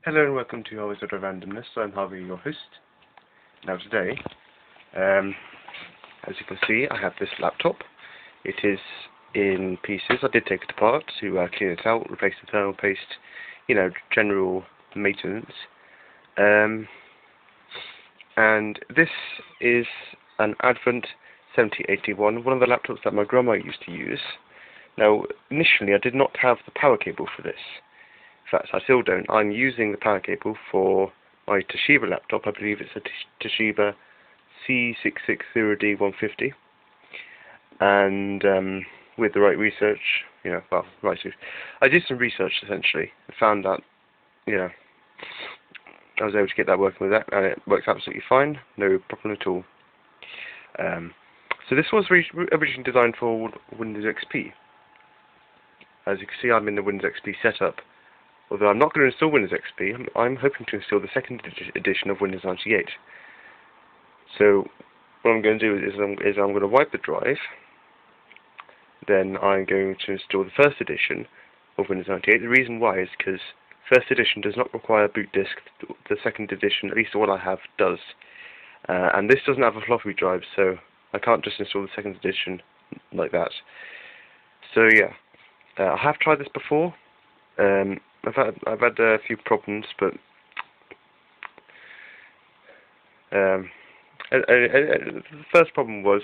Hello and welcome to Always Out of Randomness. I'm Harvey, your host. Now today, as you can see, I have this laptop. It is in pieces. I did take it apart to clean it out, replace the thermal paste, general maintenance. And this is an Advent 7081, one of the laptops that my grandma used to use. Now, initially I did not have the power cable for this. In fact, I still don't. I'm using the power cable for my Toshiba laptop. I believe it's a Toshiba C660D150. And with the right research, I did some research essentially and found that, I was able to get that working with that, and it works absolutely fine, no problem at all. So this was originally designed for Windows XP. As you can see, I'm in the Windows XP setup. Although I'm not going to install Windows XP, I'm hoping to install the second edition of Windows 98. So what I'm going to do is I'm going to wipe the drive. Then I'm going to install the first edition of Windows 98. The reason why is because first edition does not require a boot disk. The second edition, at least the one I have, does. And this doesn't have a floppy drive, so I can't just install the second edition like that. So yeah, I have tried this before. I've had a few problems, but the first problem was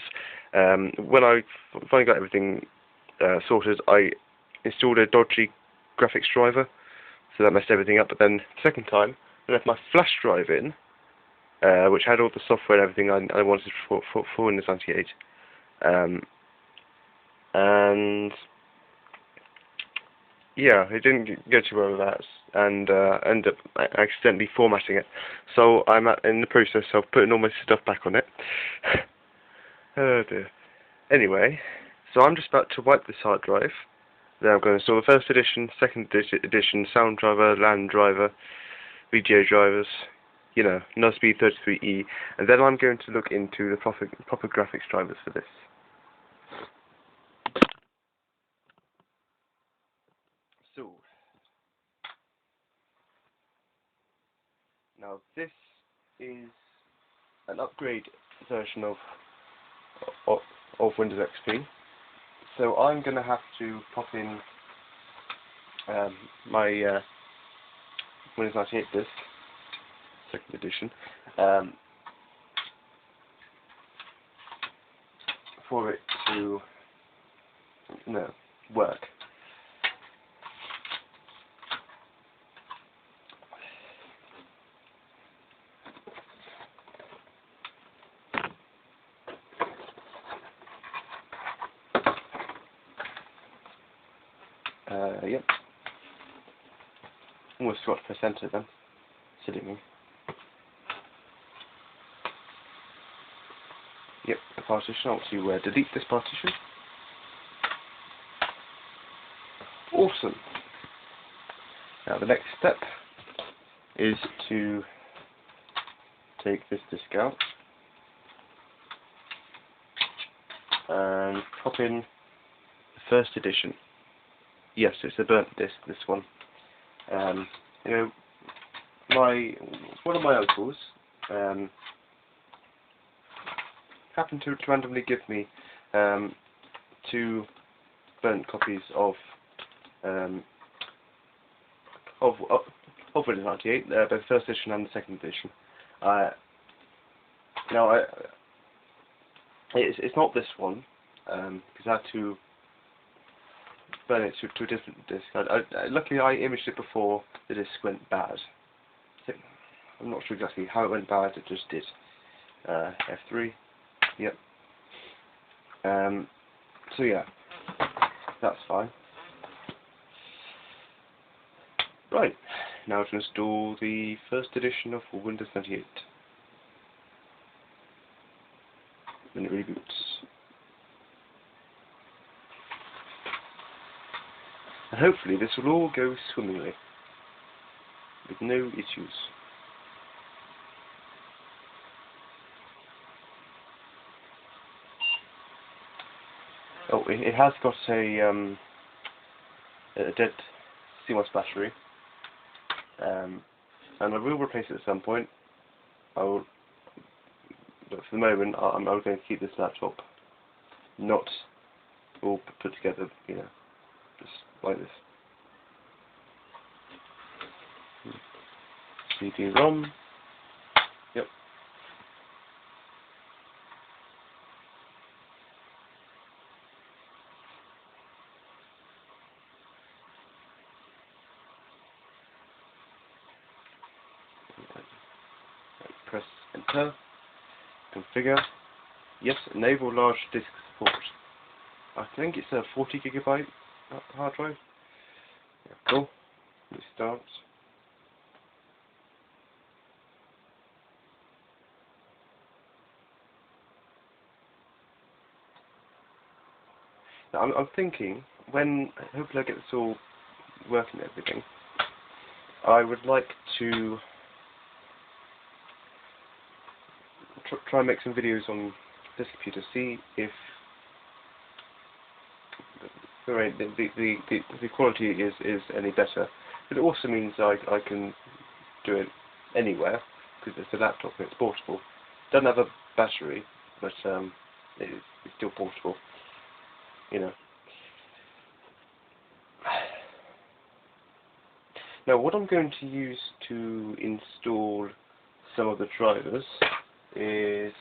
when I finally got everything sorted, I installed a dodgy graphics driver, so that messed everything up. But then the second time, I left my flash drive in, which had all the software and everything I wanted for Windows 98, and yeah, it didn't go too well with that, and ended up accidentally formatting it. So I'm in the process of putting all my stuff back on it. Oh dear. Anyway, so I'm just about to wipe this hard drive. Then I'm going to install the first edition, second edition, sound driver, LAN driver, VGA drivers, NUSB 33E, and then I'm going to look into the proper graphics drivers for this. So, now this is an upgrade version of Windows XP. So I'm going to have to pop in my Windows 98 disk, second edition, for it to work. Yep. Almost forgot to press enter then. Silly me. Yep, a partition. I want to delete this partition. Awesome. Now the next step is to take this disk out and pop in the first edition. Yes, it's a burnt disc, this one. One of my uncles happened to randomly give me 2 burnt copies of Windows 98, both the first edition and the second edition. It's not this one, because I had to burn it to a different disk. Luckily I imaged it before the disk went bad. I'm not sure exactly how it went bad, it just did. F3, yep. So yeah, that's fine. Right, now to install the first edition of Windows 98. When it reboots. And hopefully this will all go swimmingly, with no issues. Oh, it has got a dead CMOS battery, and I will replace it at some point. I will, but for the moment, I'm going to keep this laptop not all put together, you know, just like this. CD-ROM. Yep. Press Enter. Configure. Yes, enable large disk support. I think it's a 40 gigabyte hard drive. Yeah, cool. Restart. Now, I'm thinking, when hopefully I get this all working and everything, I would like to try and make some videos on this computer, see if the quality is any better. But it also means I can do it anywhere, because it's a laptop and it's portable. It doesn't have a battery, but it's still portable, you know. Now what I'm going to use to install some of the drivers is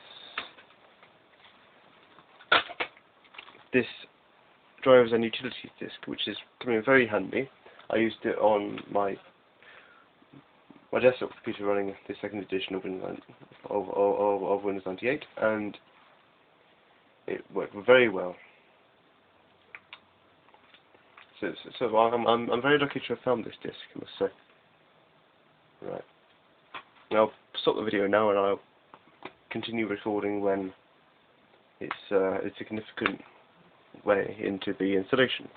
this drivers and utilities disk, which is coming in very handy. I used it on my desktop computer running the second edition of Windows 98, and it worked very well. So I'm very lucky to have found this disk, I must say. Right. Now I'll stop the video now, and I'll continue recording when it's a significant way into the installation.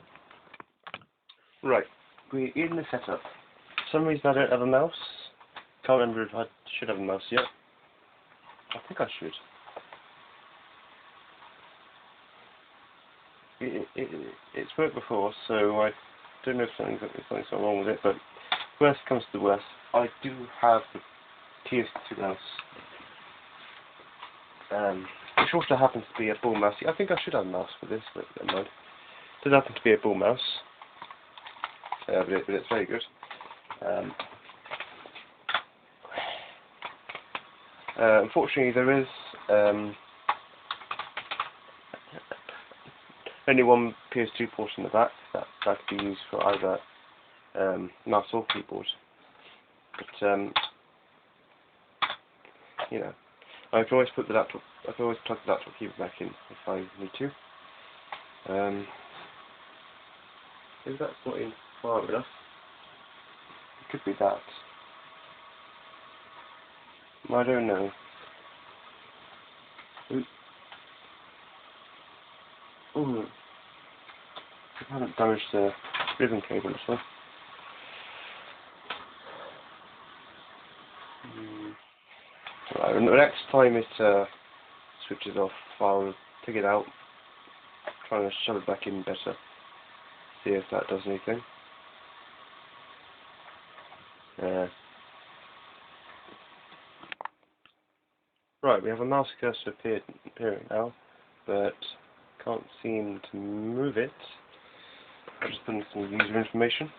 Right, we're in the setup. For some reason I don't have a mouse. Can't remember if I should have a mouse yet. I think I should. It's worked before, so I don't know if something's wrong with it, but worst comes to the worst, I do have the PS2 mouse, which also happens to be a ball mouse. I think I should have a mouse for this, but never mind. It does happen to be a ball mouse, but it's very good. Unfortunately, there is only one PS2 port in the back that can be used for either mouse or keyboard. But you know, I can always put the laptop. I can always plug the laptop keyboard back in if I need to. If that's not in far enough, it could be that. I don't know. Ooh. I haven't damaged the ribbon cable as well. Right, the next time it switches off, I'll take it out, try and shove it back in better, see if that does anything. Right, we have a mouse cursor appearing now, but can't seem to move it. I'll just put in some user information.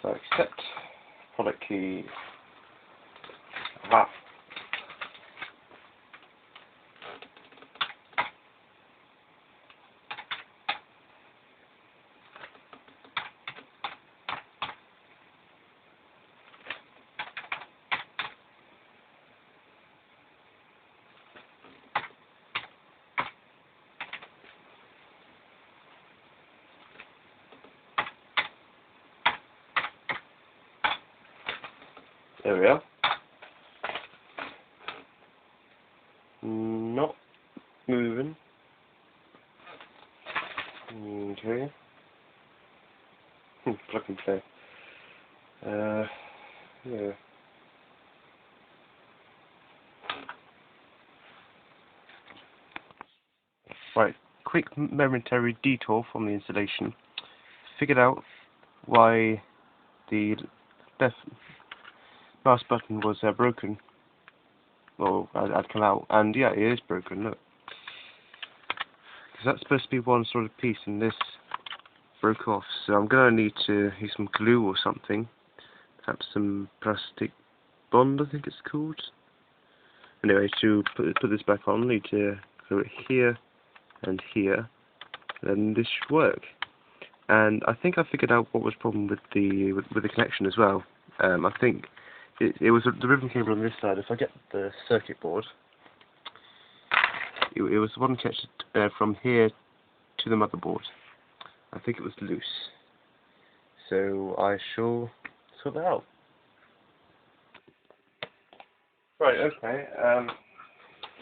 So accept, product key, aha. There we are. Not moving. Okay. Plug and play. Yeah. Right. quick momentary detour from the installation, figured out why the left mouse button was broken. Well, I'd come out, and yeah, it is broken, look. Because that's supposed to be one sort of piece, and this broke off, so I'm going to need to use some glue or something. Perhaps some plastic bond, I think it's called. Anyway, to put this back on, I need to glue it here and here, and this should work. And I think I figured out what was the problem with the connection as well. I think it was the ribbon cable on this side. If I get the circuit board, it was the one connected from here to the motherboard. I think it was loose. So I shall sort that out. Right, okay.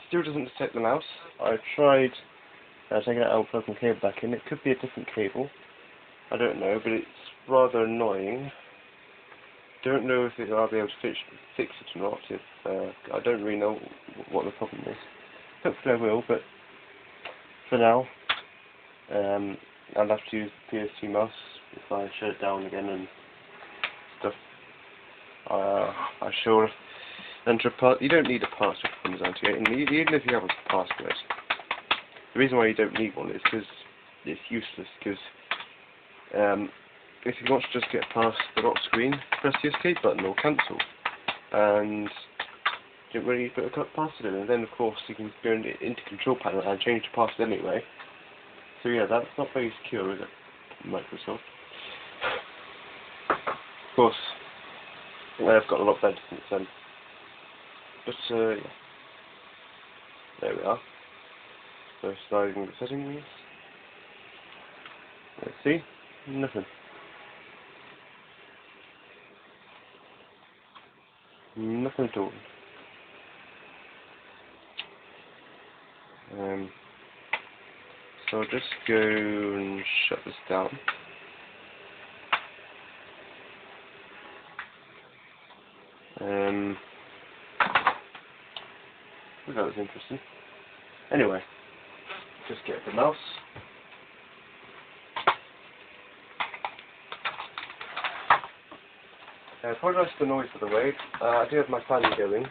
Still doesn't detect the mouse. I tried taking it out, plugging the cable back in. It could be a different cable. I don't know, but it's rather annoying. Don't know if I'll be able to fix it or not. If I don't really know what the problem is. Hopefully I will, but for now, I'll have to use the PS2 mouse if I shut it down again and stuff. I shall enter a you don't need a password for Windows 98, even if you have a password. The reason why you don't need one is because it's useless. Because if you want to just get past the lock screen, press the escape button or cancel, and you don't really put a password in. And then of course you can go into control panel and change the password anyway. So yeah, that's not very secure, is it, Microsoft? Of course, I've got a lot better since then. But yeah, there we are. So sliding the settings. Let's see, nothing. Nothing at all. So I'll just go and shut this down. That was interesting. Anyway, just get the mouse. Apologise for the noise, by the way. I do have my fan going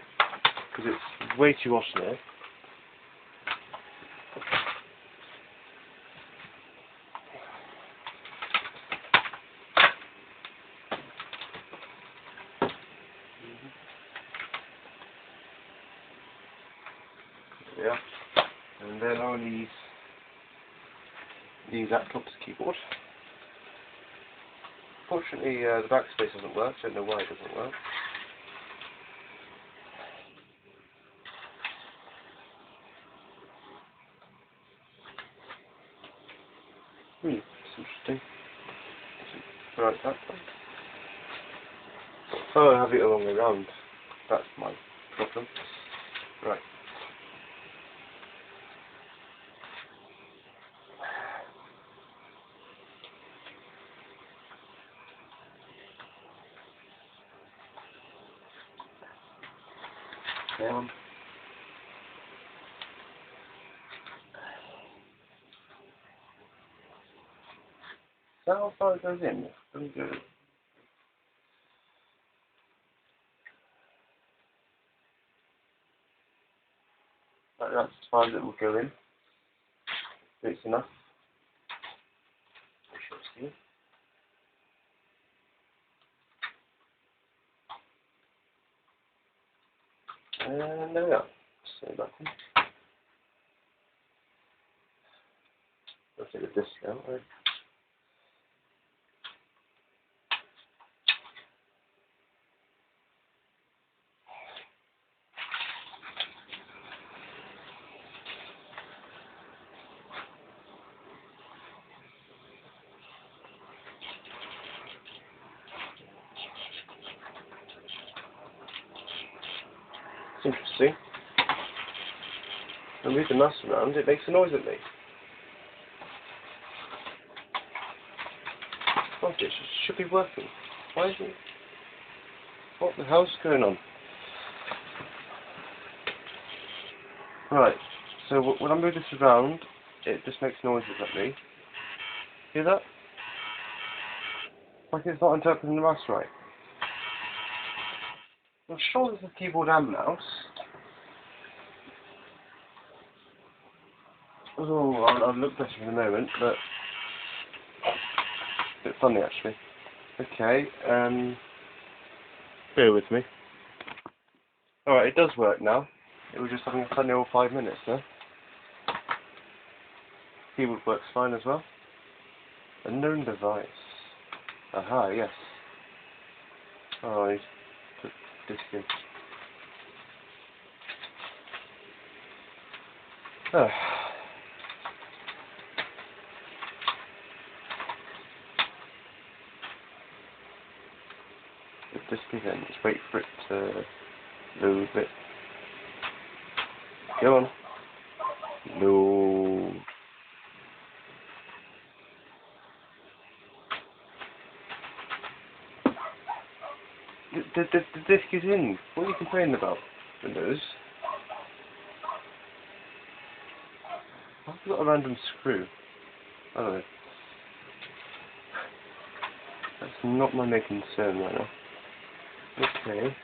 because it's way too hot in here. Yeah, and then I'll need the laptop's keyboard. Fortunately, the backspace doesn't work. I don't know why it doesn't work. It's interesting. Right, that one. Oh, I have it along the round. That's my problem. Right. Down. Is that how far it goes in? Pretty good. That's as far as it will go in. It's enough. And there we are. So that one. I'll take a discount, right? It's interesting. When I move the mouse around, it makes a noise at me. Oh, it should be working. Why isn't it? What the hell's going on? Right, so when I move this around, it just makes noises at me. Hear that? Like it's not interpreting the mouse right. I'm sure there's a keyboard and mouse. Oh, I'll look better in a moment, but a bit funny actually. Okay, bear with me. Alright, it does work now. It was just having a funny old 5 minutes there. Keyboard works fine as well. Unknown device. Aha, yes. Oh, I need to put this in. Oh. Put this in. Just wait for it to load a bit. Go on. Load. The disc is in. What are you complaining about, Windows? I've got a random screw. I don't know. That's not my main concern right now. Okay.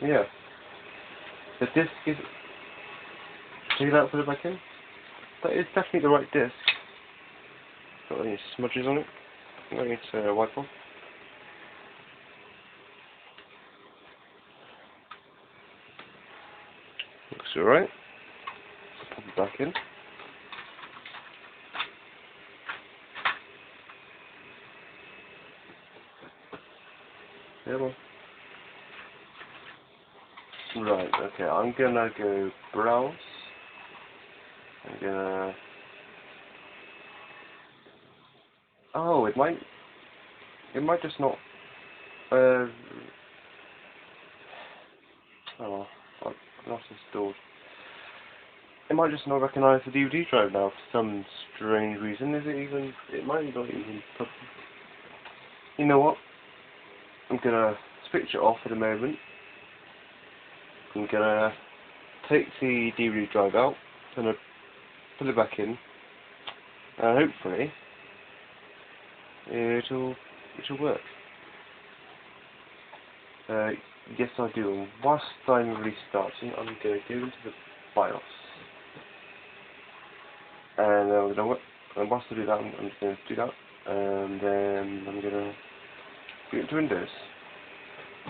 Yeah. The disc is... Take it out, put it back in. That is definitely the right disc. Got any smudges on it? I need to wipe off. Looks alright. Pop it back in. Yeah, well. Right, okay, I'm gonna go browse. I'm gonna... Oh, it might just not... oh, I've not installed. It might just not recognise the DVD drive now for some strange reason. Is it even... It might not even... You know what? I'm gonna switch it off at the moment. I'm gonna take the DVD drive out, gonna put it back in, and hopefully it'll work. Yes, I do. And whilst I'm restarting, I'm gonna go into the BIOS, and I'm gonna work. And whilst I do that, I'm just gonna do that, and then I'm gonna go into Windows.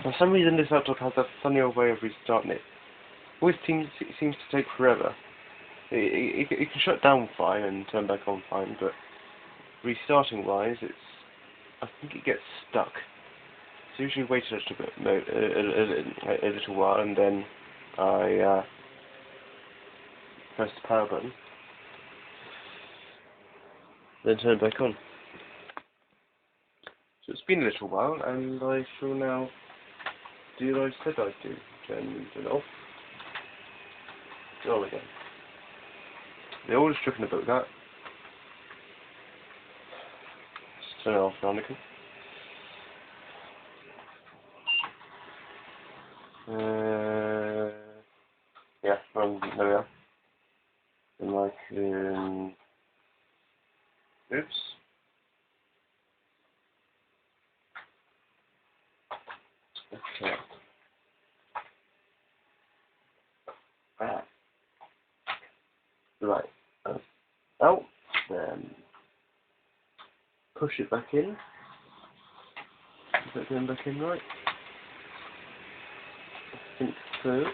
For some reason, this laptop has a funny old way of restarting it. Always seems to take forever. It can shut down fine and turn back on fine, but restarting wise, I think it gets stuck. So usually wait a little while, and then I press the power button, then turn it back on. So it's been a little while, and I shall now do what I said I'd do. Turn it off. On again. The oldest trick in the book, that. Just turn it off now, Nicky. Yeah, there we are. And I can... Oops. Okay. Right. Out. Then push it back in. Is that going back in right? I think so.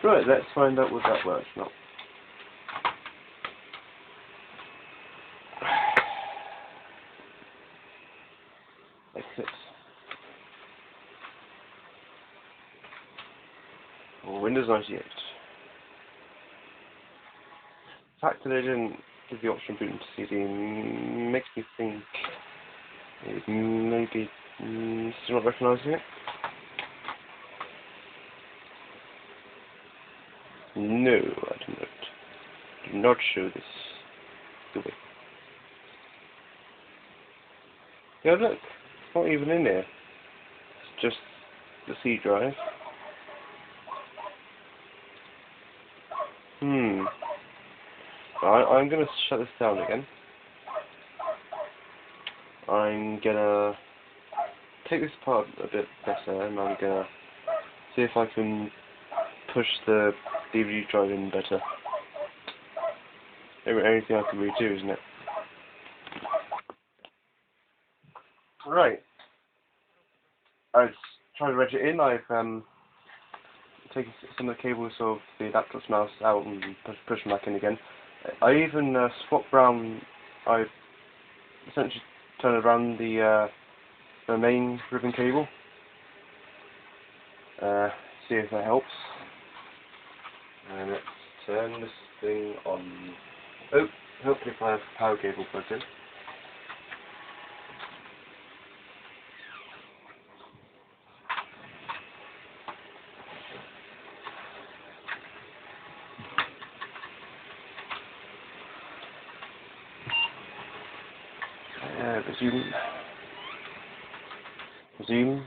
Right, let's find out what that works now. Exit. Or Windows 98. The fact that they didn't give the option boot into CD makes me think it maybe still not recognising it. No, I do not. Do not show this. Do it. Yeah, look, it's not even in there. It's just the C drive. Right, I'm gonna shut this down again. I'm gonna take this apart a bit better, and I'm gonna see if I can push the DVD drive in better. Anything I can really do, isn't it? Right. I've tried to reg it in. I've taken some of the cables of the laptop's mouse out and pushed them back in again. I even swapped around. I essentially turned around the main ribbon cable. See if that helps. And let's turn this thing on. Oh, hopefully if I have power cable plugged in. Resume. Resume.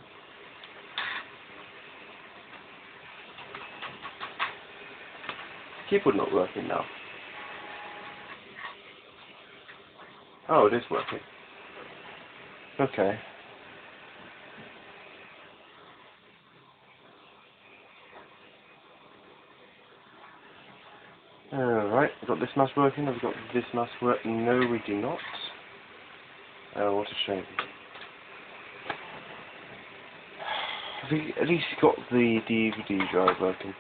Keyboard not working now. Oh, it is working. Okay. Alright, we've got this mouse working, have we got this mouse working? No, we do not. Oh, what a shame. Have we at least got the DVD drive working?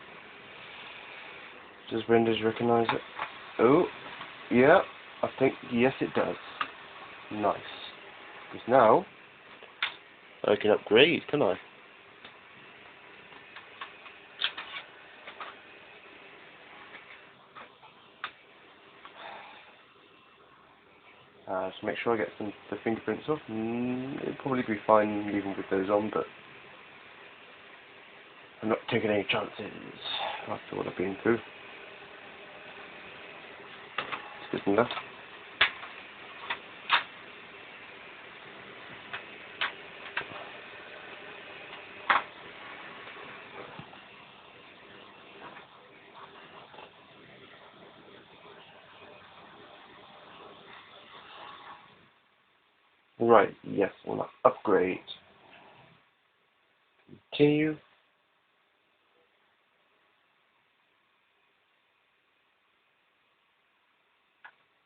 Does Windows recognise it? Oh, yeah, I think, yes it does. Nice. Because now, I can upgrade, can I? Just make sure I get the fingerprints off. It'll probably be fine even with those on, but I'm not taking any chances after what I've been through. It's good enough. Right, yes, I want to upgrade. Continue.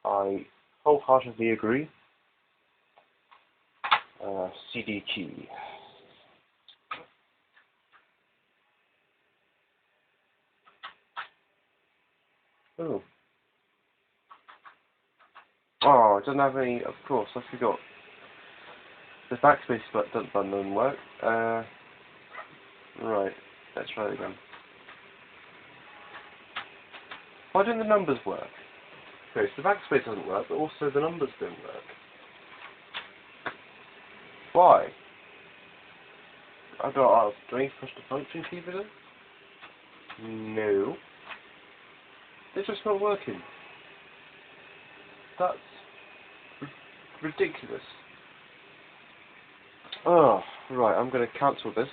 I wholeheartedly agree. CD key. Oh. Oh, it doesn't have any, of course, I forgot. The backspace button doesn't work. Right, let's try it again. Why don't the numbers work? Okay, so the backspace doesn't work, but also the numbers don't work. Why? I don't ask. Do I need to push the function key for them? No. It's just not working. That's ridiculous. Oh, right, I'm going to cancel this.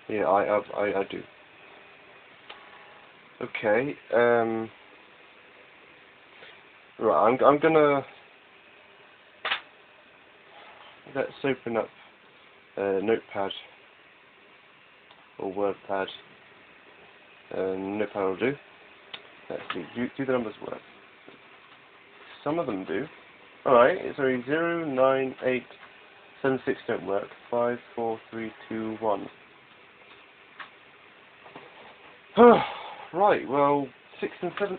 Yeah, I do. Okay, right, I'm gonna, let's open up Notepad, or WordPad. Notepad will do. Let's see, do the numbers work? Some of them do. Alright, sorry, 0, 9, 8, 7, 6 don't work. 5, 4, 3, 2, 1. Right, well, 6 and 7,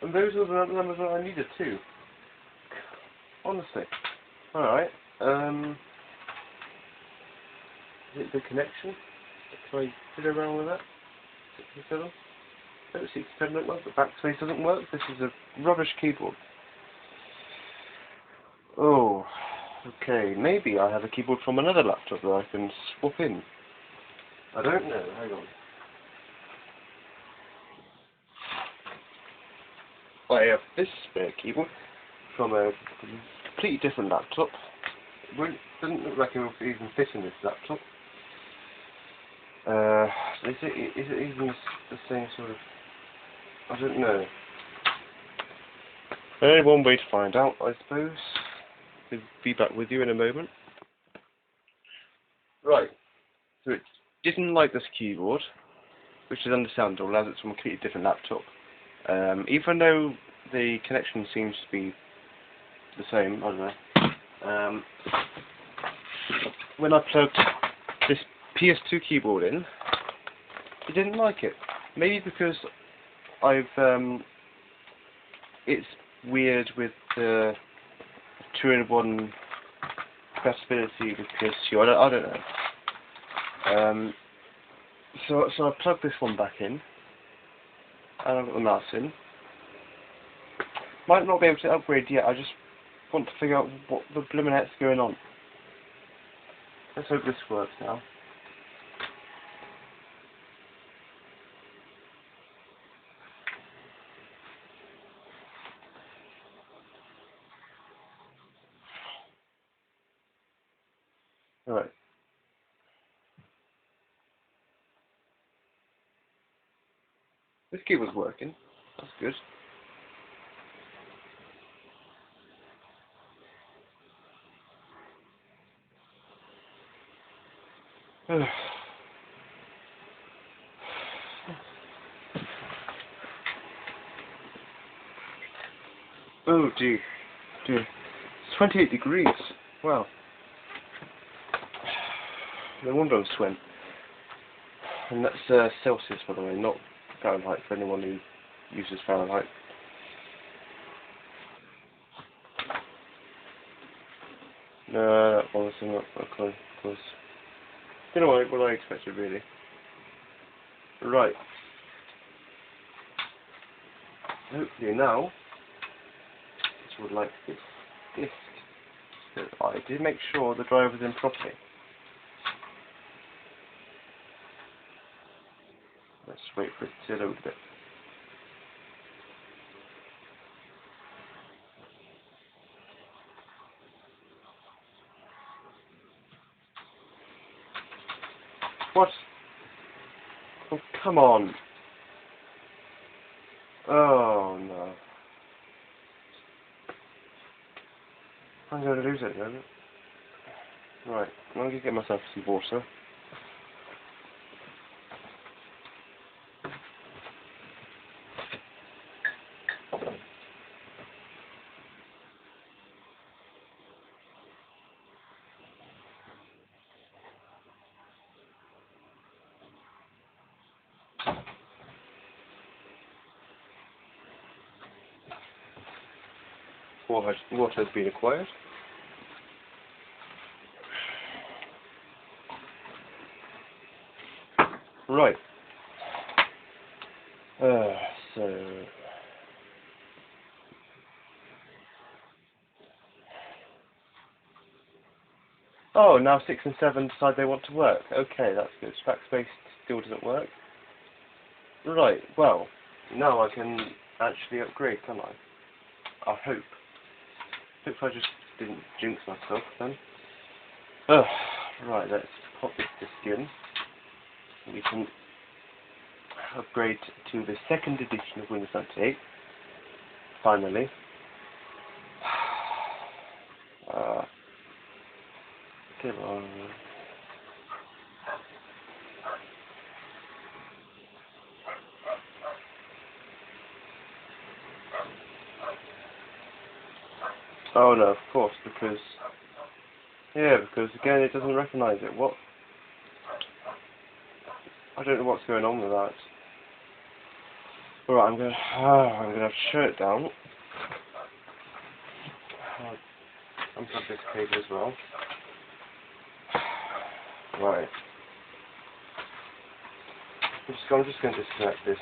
and those are the numbers that I needed too. Honestly. Alright, is it the connection? Can I fiddle around with that? 67? No, 67 don't work, the backspace doesn't work. This is a rubbish keyboard. Oh, okay, maybe I have a keyboard from another laptop that I can swap in. I don't know, hang on. I have this spare keyboard from a completely different laptop. Doesn't look like it will even fit in this laptop. Is it even the same sort of... I don't know. Only one way to find out, I suppose. I'll be back with you in a moment. Right, so it didn't like this keyboard, which is understandable as it's from a completely different laptop. Even though the connection seems to be the same, I don't know. When I plugged this PS2 keyboard in, it didn't like it. Maybe because it's weird with the 2-in-1 compatibility with PS2. I don't know. So I plugged this one back in, and I've got the mouse in. Might not be able to upgrade yet. I just want to figure out what the blimmin' heck's going on. Let's hope this works now. Alright. This keyboard's working. That's good. Oh dear. It's 28 degrees. Wow. No wonder I'm sweating. And that's Celsius, by the way, not Fahrenheit, for anyone who uses Fahrenheit. No, that one's not close. You know what I expected, really. Right. Hopefully now, this would like this disc. So I did make sure the drive was in properly. Let's wait for it to load a bit. What? Oh, come on. Oh, no. I'm going to lose it then. Right, I'm going to get myself some water. Water has been acquired. Right. So... Oh, now 6 and 7 decide they want to work. Okay, that's good. Backspace still doesn't work. Right, well, now I can actually upgrade, can't I? I hope. Hope I just didn't jinx myself then. Right, let's pop this disc in. We can upgrade to the second edition of Windows 98. Finally. Come on. Oh no, of course, because... Yeah, because again it doesn't recognise it. What? I don't know what's going on with that. Alright, I'm gonna have to shut it down. Unplug this cable as well. Right. I'm just going to disconnect this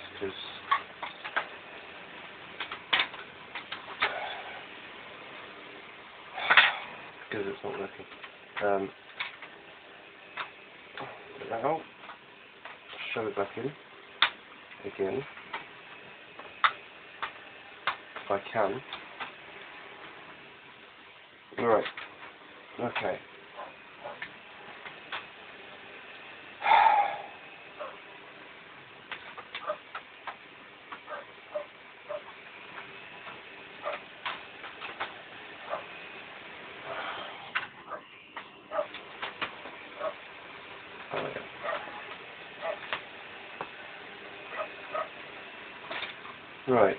because it's not working. Now, shove it back in again if I can. Right. Okay. Right.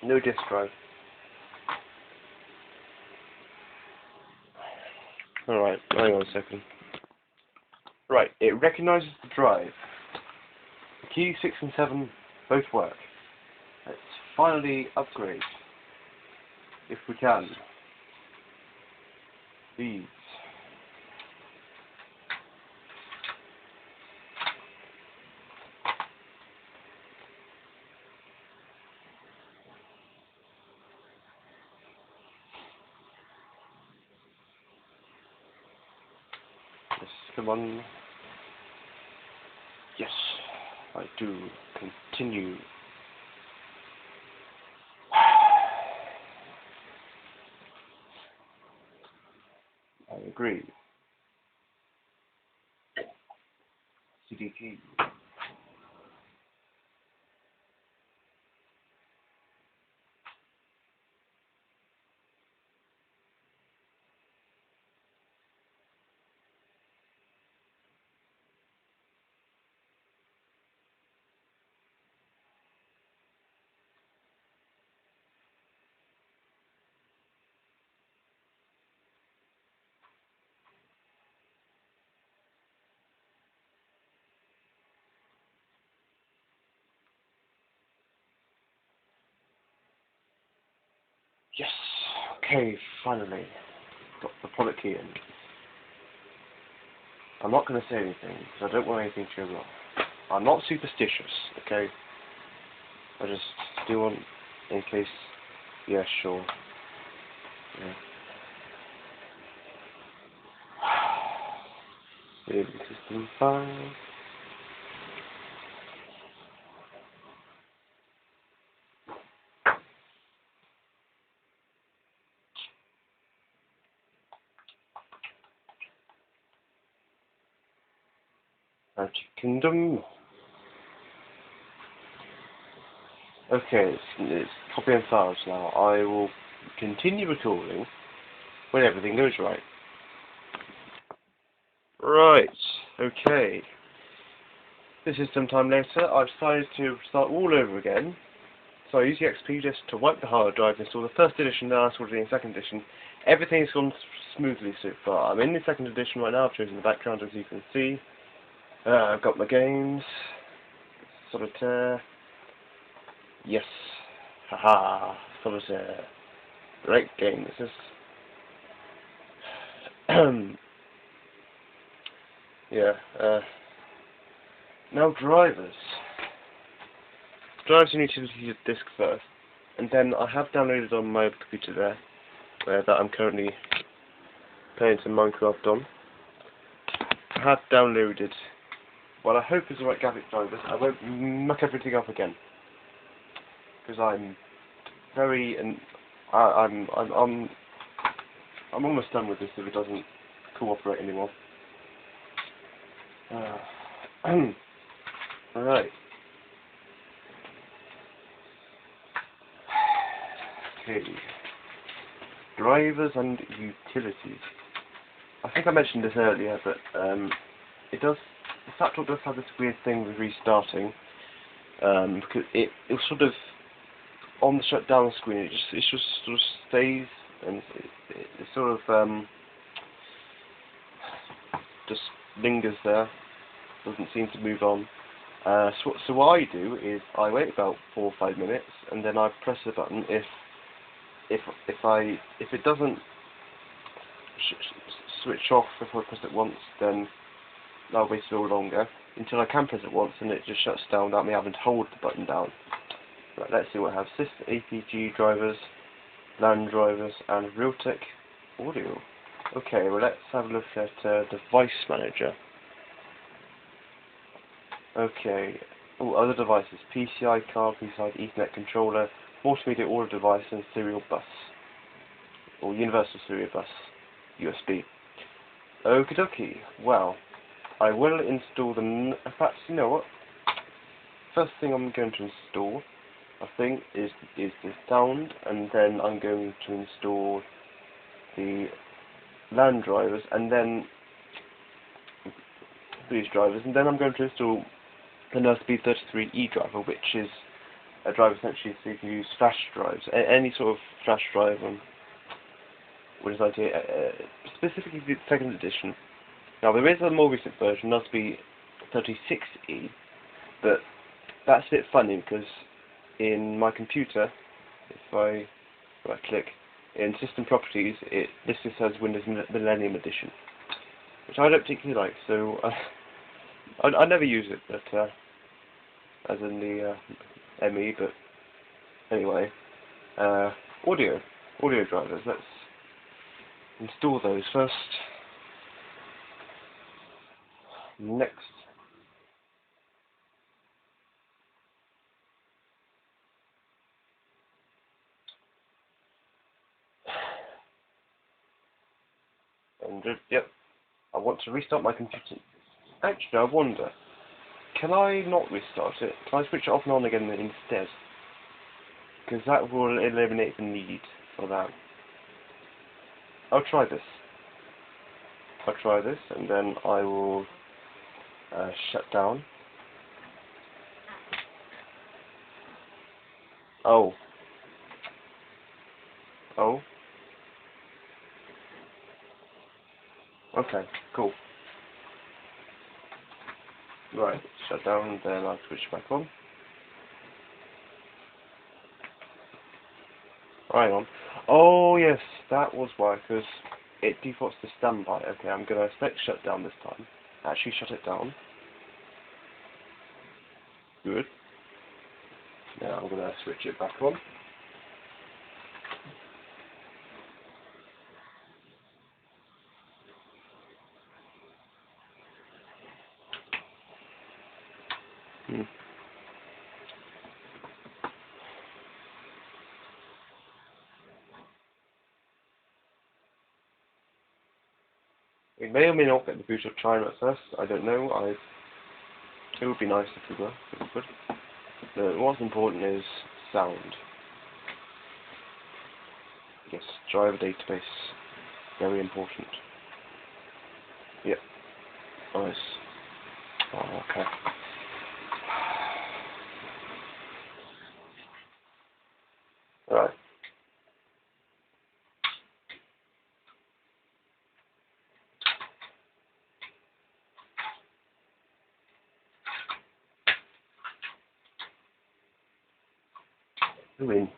No disk drive. Alright, hang on a second. Right, it recognises the drive. The key 6 and 7 both work. Let's finally upgrade. If we can. These. Yes, come on. Yes, I do. Continue. I agree. CDT. Yes. Okay, finally. Got the product key in. I'm not going to say anything, because I don't want anything to go wrong. I'm not superstitious, okay? I just do want, in case, yeah, sure. Yeah. System file. Magic Kingdom. Okay, it's copying files now. I will continue recording when everything goes right. Right, okay. This is some time later. I've decided to start all over again. So I use the XP just to wipe the hard drive, install the first edition, then I installed the second edition. Everything's gone smoothly so far. I'm in the second edition right now. I've chosen the background, as you can see. I've got my games. Solitaire. Yes. Haha. Solitaire. Great game. This is... yeah. Now drivers. Drives you need to use a disk first. And then I have downloaded on my computer there, that I'm currently playing some Minecraft on. I have downloaded, well, I hope it's the right graphic drivers. I won't muck everything up again, because I'm very, and I'm almost done with this if it doesn't cooperate anymore. Alright. Okay. Drivers and utilities. I think I mentioned this earlier, but the laptop does have this weird thing with restarting, because it sort of, on the shutdown screen, it just sort of stays, and it sort of just lingers there, doesn't seem to move on. So what I do is I wait about 4 or 5 minutes, and then I press the button. If it doesn't switch off if I press it once, then I'll wait a little longer until I can press it once, and it just shuts down without me having to hold the button down. Right, let's see what I have. System APG drivers, LAN drivers, and Realtek audio. Okay, well let's have a look at Device Manager. Okay, other devices, PCI card, PCI Ethernet controller, multimedia audio device and serial bus, or universal serial bus, USB. Okie dokie, well, I will install them. In fact, you know what? First thing I'm going to install, I think, is the sound, and then I'm going to install the LAN drivers, and then these drivers, and then I'm going to install the USB33E driver, which is a driver essentially so you can use flash drives, any sort of flash drive on Windows 98, specifically the second edition. Now there is a more recent version, USB36E, but that's a bit funny because in my computer, if I right click in System Properties, this just says Windows Millennium Edition, which I don't particularly like. So I never use it, but as in the ME. But anyway, audio drivers. Let's install those first. Next. And yep, I want to restart my computer. Actually, I wonder, can I not restart it? Can I switch it off and on again instead? Because that will eliminate the need for that. I'll try this. And then I will shut down. Oh. Okay, cool. Right, shut down, then I'll switch back on. Hang on. Oh yes, that was why, because it defaults to standby. Okay, I'm going to select shutdown this time. Actually shut it down. Good. Now I'm going to switch it back on. We may or may not get the boot up time at first. I don't know. It would be nice if we were. If we could. But what's important is sound. Yes, driver database. Very important. Yep. Nice. Oh, okay. Alright. Win.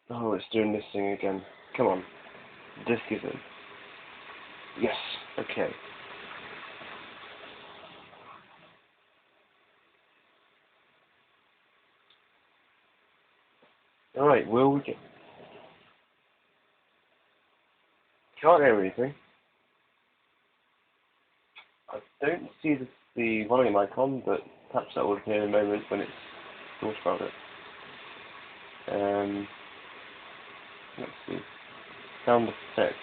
Oh, it's doing this thing again. Come on. Disk is in. Yes. Okay. Alright, will we get... Can't hear anything. I don't see the volume icon, but perhaps that will appear in a moment when it's thought about it. Let's see. Sound effects.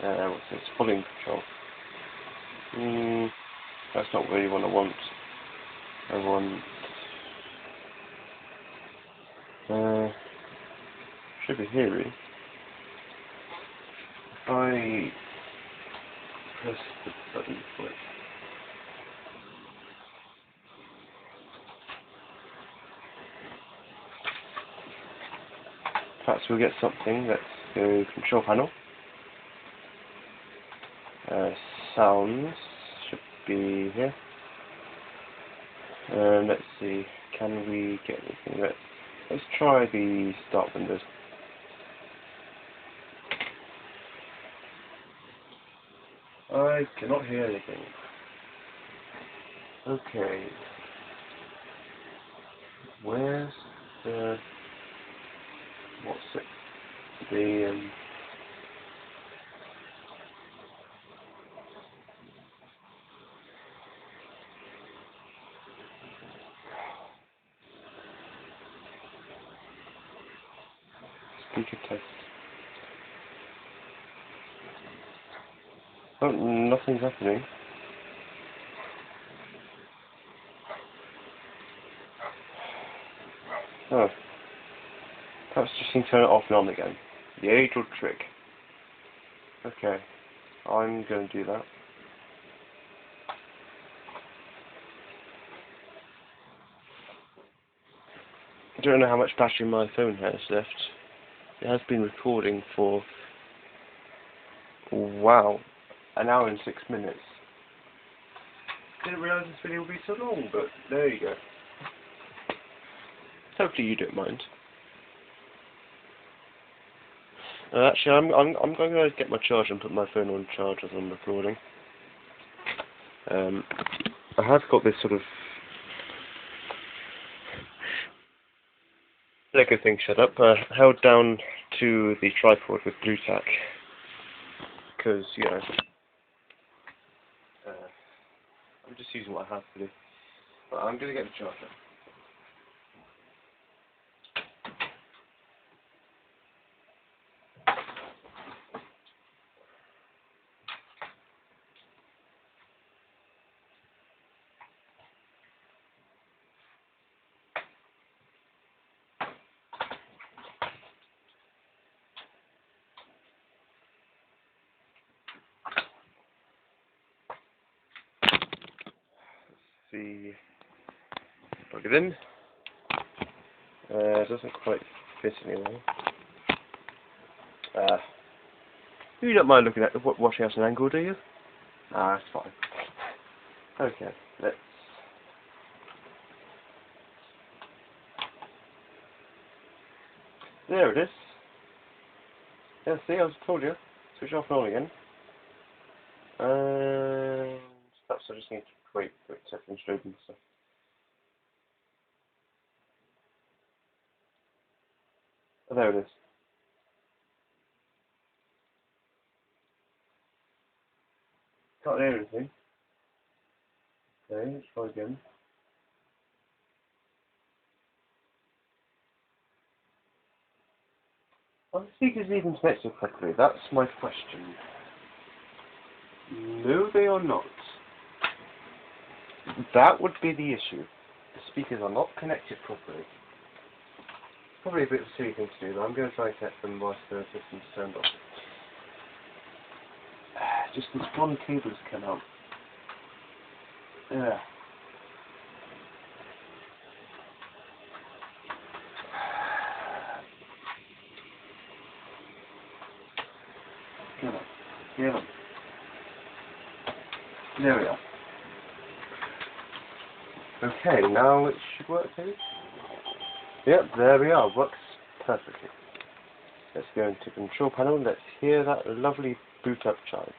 What's this? Volume control. That's not really what I want. I want... should be hearing. If I press the button for it. Perhaps we'll get something. Let's go control panel. Sounds should be here. Let's see, can we get anything? Let's try the start windows. I cannot hear anything. Okay, Where's the... what's it? The, speaker test. Oh, nothing's happening. Oh. Perhaps just need to turn it off and on again. The age-old trick. Okay. I'm going to do that. I don't know how much battery my phone has left. It has been recording for... wow. An hour and 6 minutes. Didn't realise this video would be so long, but there you go. Hopefully you don't mind. Actually, I'm going to get my charger and put my phone on charge as I'm recording. I have got this sort of Lego thing set up, held down to the tripod with glue tack, because you know, I'm just using what I have to do. But I'm going to get the charger. See, plug it in. It doesn't quite fit anymore. You don't mind looking at watching at an angle, do you? That's fine. Okay, let's. There it is. Yeah, see, I told you. Switch off and on again. And perhaps I just need to wait for it to finish loading stuff. Oh, there it is. Can't hear anything. Okay, let's try again. Are the speakers even connected properly? That's my question. No, they are not. That would be the issue. The speakers are not connected properly. Probably a bit of a silly thing to do, but I'm going to try and connect them whilst the system's turned off. Just this one cable's come out. Yeah. Get on. Get on. There we are. Okay, now it should work, maybe? Yep, there we are. Works perfectly. Let's go into control panel. Let's hear that lovely boot up chime.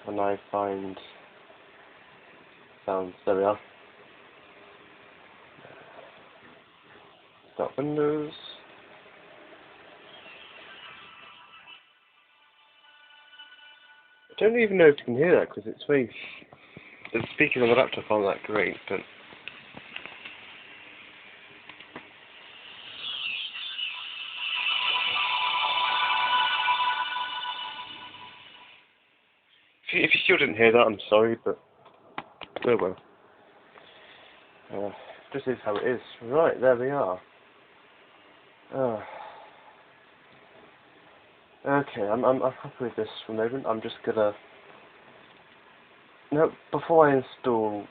And I find sounds. There we are. Start Windows. I don't even know if you can hear that because it's very. The speakers on the laptop aren't that great, but. If you still didn't hear that, I'm sorry, but oh well. This is how it is. Right, there we are. Okay, I'm happy with this for the moment. I'm just gonna. No, before I install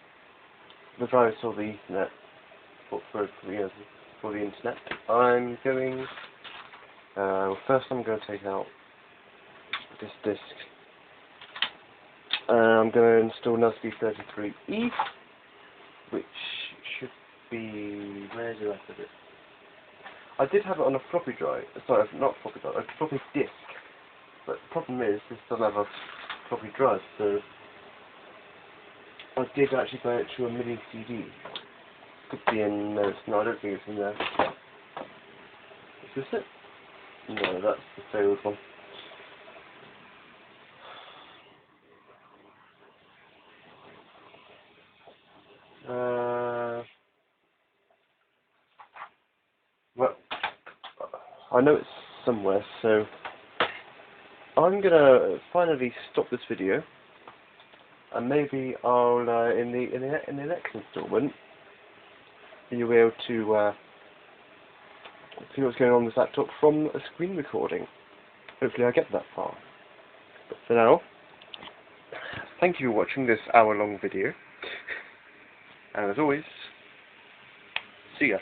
the drivers for the Ethernet, for the internet, I'm going. First, I'm going to take out this disk. I'm going to install NASB33E, which should be, where's the rest of it? I did have it on a floppy drive, sorry, not floppy drive, a floppy disk, but the problem is, this doesn't have a floppy drive, so I did actually go to a mini CD. could be in... No, I don't think it's in there. Is this it? No, that's the failed one. Well, I know it's somewhere, so I'm gonna finally stop this video, and maybe I'll in the next instalment you'll be able to see what's going on with this laptop from a screen recording. Hopefully I get that far. But for now, thank you for watching this hour-long video, and as always, see ya.